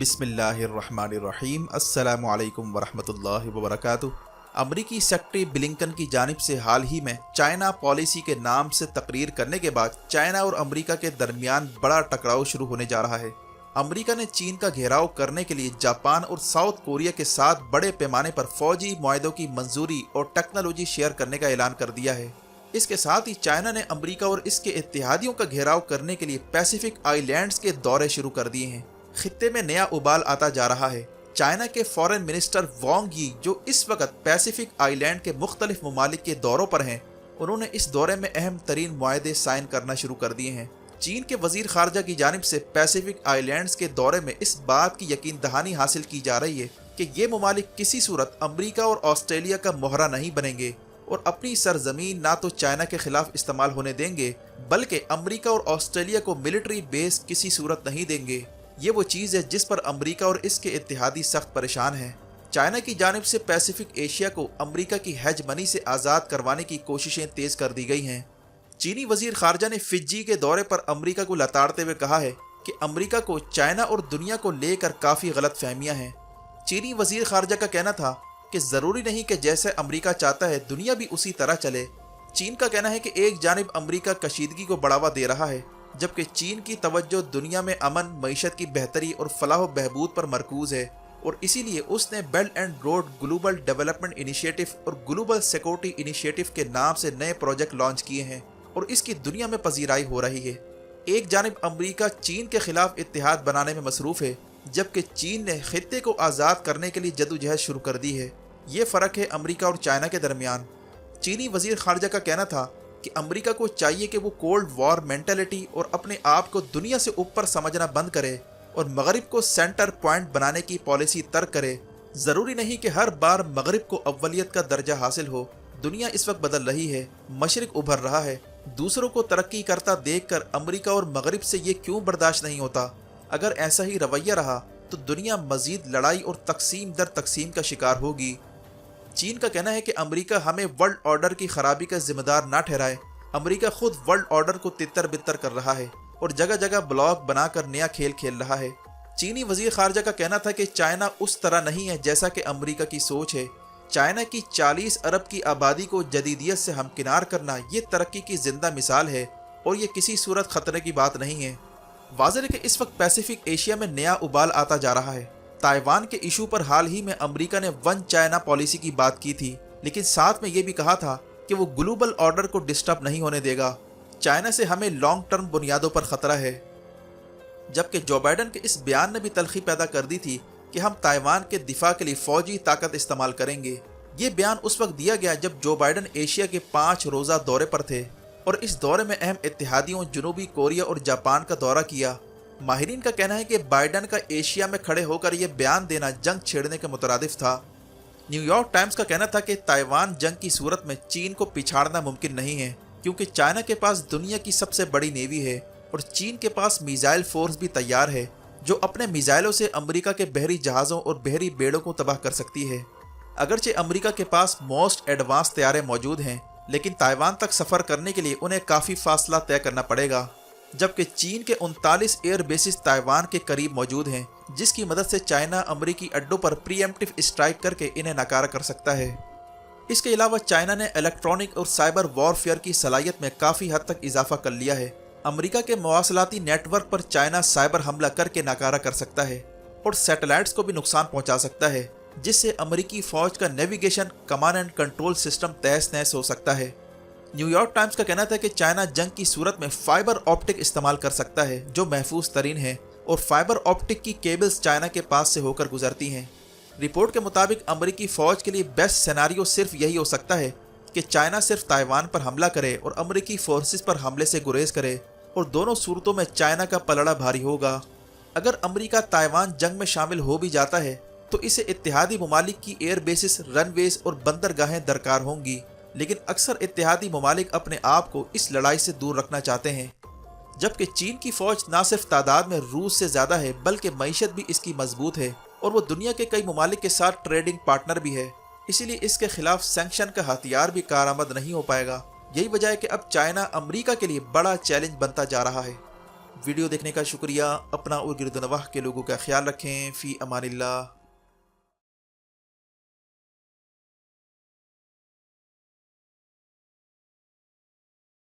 बिस्मिल्लाहिर्रहमानिर्रहीम अस्सलामु अलैकुम वरहमतुल्लाहि वबरकातुहू। अमरीकी सेक्रेटरी ब्लिंकन की जानिब से हाल ही में चाइना पॉलिसी के नाम से तकरीर करने के बाद चाइना और अमरीका के दरमियान बड़ा टकराव शुरू होने जा रहा है। अमरीका ने चीन का घेराव करने के लिए जापान और साउथ कोरिया के साथ बड़े पैमाने पर फौजी मुआहदों की मंजूरी और टेक्नोलॉजी शेयर करने का ऐलान कर दिया है। इसके साथ ही चाइना ने अमरीका और इसके इत्तेहादियों का घेराव करने के लिए पैसिफिक आइलैंड्स के दौरे शुरू कर दिए हैं। खित्ते में नया उबाल आता जा रहा है। चाइना के फॉरेन मिनिस्टर वांग यी, जो इस वक्त पैसिफिक आइलैंड के मुख्तलिफ ममालिक के दौरों पर हैं, उन्होंने इस दौरे में अहम तरीन मुआहदे साइन करना शुरू कर दिए हैं। चीन के वजीर खारजा की जानिब से पैसिफिक आइलैंड्स के दौरे में इस बात की यकीन दहानी हासिल की जा रही है कि ये ममालिक किसी सूरत अमरीका और ऑस्ट्रेलिया का मोहरा नहीं बनेंगे और अपनी सरजमीन ना तो चाइना के खिलाफ इस्तेमाल होने देंगे, बल्कि अमरीका और ऑस्ट्रेलिया को मिलिट्री बेस किसी सूरत नहीं देंगे। ये वो चीज़ है जिस पर अमरीका और इसके इत्तेहादी सख्त परेशान हैं। चाइना की जानिब से पैसिफिक एशिया को अमरीका की हेजमनी से आज़ाद करवाने की कोशिशें तेज़ कर दी गई हैं। चीनी वजीर खारजा ने फिजी के दौरे पर अमरीका को लताड़ते हुए कहा है कि अमरीका को चाइना और दुनिया को लेकर काफ़ी गलत फहमियाँ हैं। चीनी वजीर खारजा का कहना था कि ज़रूरी नहीं कि जैसे अमरीका चाहता है दुनिया भी उसी तरह चले। चीन का कहना है कि एक जानिब अमरीका कशीदगी को बढ़ावा दे रहा है, जबकि चीन की तवज्जो दुनिया में अमन, मईशत की बेहतरी और फलाह बहबूद पर मरकूज है और इसीलिए उसने belt and road global development initiative और ग्लोबल सिक्योरिटी इनिशिएटिव के नाम से नए प्रोजेक्ट लॉन्च किए हैं और इसकी दुनिया में पजीराई हो रही है। एक जानिब अमरीका चीन के खिलाफ इत्तेहाद बनाने में मसरूफ़ है, जबकि चीन ने खित्ते को आज़ाद करने के लिए जदोजहद शुरू कर दी है। ये फ़र्क है अमरीका और चाइना के दरमियान। चीनी वजीर खारजा का कहना था कि अमरीका को चाहिए कि वो कोल्ड वॉर मेंटालिटी और अपने आप को दुनिया से ऊपर समझना बंद करे और मगरिब को सेंटर पॉइंट बनाने की पॉलिसी तर्क करे। ज़रूरी नहीं कि हर बार मगरिब को अव्वलियत का दर्जा हासिल हो। दुनिया इस वक्त बदल रही है, मशरिक उभर रहा है। दूसरों को तरक्की करता देखकर अमरीका और मगरिब से ये क्यों बर्दाश्त नहीं होता। अगर ऐसा ही रवैया रहा तो दुनिया मजीद लड़ाई और तकसीम दर तकसीम का शिकार होगी। चीन का कहना है कि अमेरिका हमें वर्ल्ड ऑर्डर की खराबी का जिम्मेदार ना ठहराए। अमेरिका खुद वर्ल्ड ऑर्डर को तितर बितर कर रहा है और जगह जगह ब्लॉक बनाकर नया खेल खेल रहा है। चीनी वजीर खारजा का कहना था कि चाइना उस तरह नहीं है जैसा कि अमेरिका की सोच है। चाइना की 40 अरब की आबादी को जदीदियत से हमकिनार करना ये तरक्की की जिंदा मिसाल है और ये किसी सूरत खतरे की बात नहीं है। वाज़ेह है कि इस वक्त पैसिफिक एशिया में नया उबाल आता जा रहा है। ताइवान के इशू पर हाल ही में अमेरिका ने वन चाइना पॉलिसी की बात की थी, लेकिन साथ में ये भी कहा था कि वो ग्लोबल ऑर्डर को डिस्टर्ब नहीं होने देगा। चाइना से हमें लॉन्ग टर्म बुनियादों पर खतरा है। जबकि जो बाइडन के इस बयान ने भी तलखी पैदा कर दी थी कि हम ताइवान के दिफा के लिए फौजी ताकत इस्तेमाल करेंगे। ये बयान उस वक्त दिया गया जब जो बाइडन एशिया के 5 रोज़ा दौरे पर थे और इस दौरे में अहम इत्तेहादियों जनूबी कोरिया और जापान का दौरा किया। माहिरीन का कहना है कि बाइडन का एशिया में खड़े होकर यह बयान देना जंग छेड़ने के मुतरादिफ था। न्यूयॉर्क टाइम्स का कहना था कि ताइवान जंग की सूरत में चीन को पिछाड़ना मुमकिन नहीं है, क्योंकि चाइना के पास दुनिया की सबसे बड़ी नेवी है और चीन के पास मिसाइल फोर्स भी तैयार है, जो अपने मिसाइलों से अमरीका के बहरी जहाज़ों और बहरी बेड़ों को तबाह कर सकती है। अगरचे अमरीका के पास मोस्ट एडवांस तैयारे मौजूद हैं, लेकिन ताइवान तक सफ़र करने के लिए उन्हें काफ़ी फासला तय करना पड़ेगा। जबकि चीन के 39 एयर बेसिस ताइवान के करीब मौजूद हैं, जिसकी मदद से चाइना अमरीकी अड्डों पर प्रीएम्प्टिव स्ट्राइक करके इन्हें नाकारा कर सकता है। इसके अलावा चाइना ने इलेक्ट्रॉनिक और साइबर वॉरफेयर की सलाहियत में काफ़ी हद तक इजाफा कर लिया है। अमरीका के मवासलाती नेटवर्क पर चाइना साइबर हमला करके नाकारा कर सकता है और सैटेलाइट्स को भी नुकसान पहुँचा सकता है, जिससे अमरीकी फ़ौज का navigation, command and control system तहस नहस हो सकता है। न्यूयॉर्क टाइम्स का कहना था कि चाइना जंग की सूरत में फाइबर ऑप्टिक इस्तेमाल कर सकता है, जो महफूज तरीन है, और फाइबर ऑप्टिक की केबल्स चाइना के पास से होकर गुजरती हैं। रिपोर्ट के मुताबिक अमरीकी फ़ौज के लिए बेस्ट सिनेरियो सिर्फ यही हो सकता है कि चाइना सिर्फ ताइवान पर हमला करे और अमरीकी फोर्सेस पर हमले से गुरेज करे, और दोनों सूरतों में चाइना का पलड़ा भारी होगा। अगर अमरीका ताइवान जंग में शामिल हो भी जाता है तो इसे इत्तेहादी ममालिक की एयर बेसिस, रनवेज और बंदरगाहें दरकार होंगी, लेकिन अक्सर इत्तेहादी ममालिक अपने आप को इस लड़ाई से दूर रखना चाहते हैं। जबकि चीन की फ़ौज न सिर्फ तादाद में रूस से ज़्यादा है, बल्कि मईशत भी इसकी मजबूत है और वो दुनिया के कई ममालिक के साथ ट्रेडिंग पार्टनर भी है। इसीलिए इसके खिलाफ सैंक्शन का हथियार भी कारआमद नहीं हो पाएगा। यही वजह है कि अब चाइना अमरीका के लिए बड़ा चैलेंज बनता जा रहा है। ویڈیو دیکھنے کا شکریہ. اپنا اور گرد و نواح کے لوگوں کا خیال رکھیں. فی امان اللہ.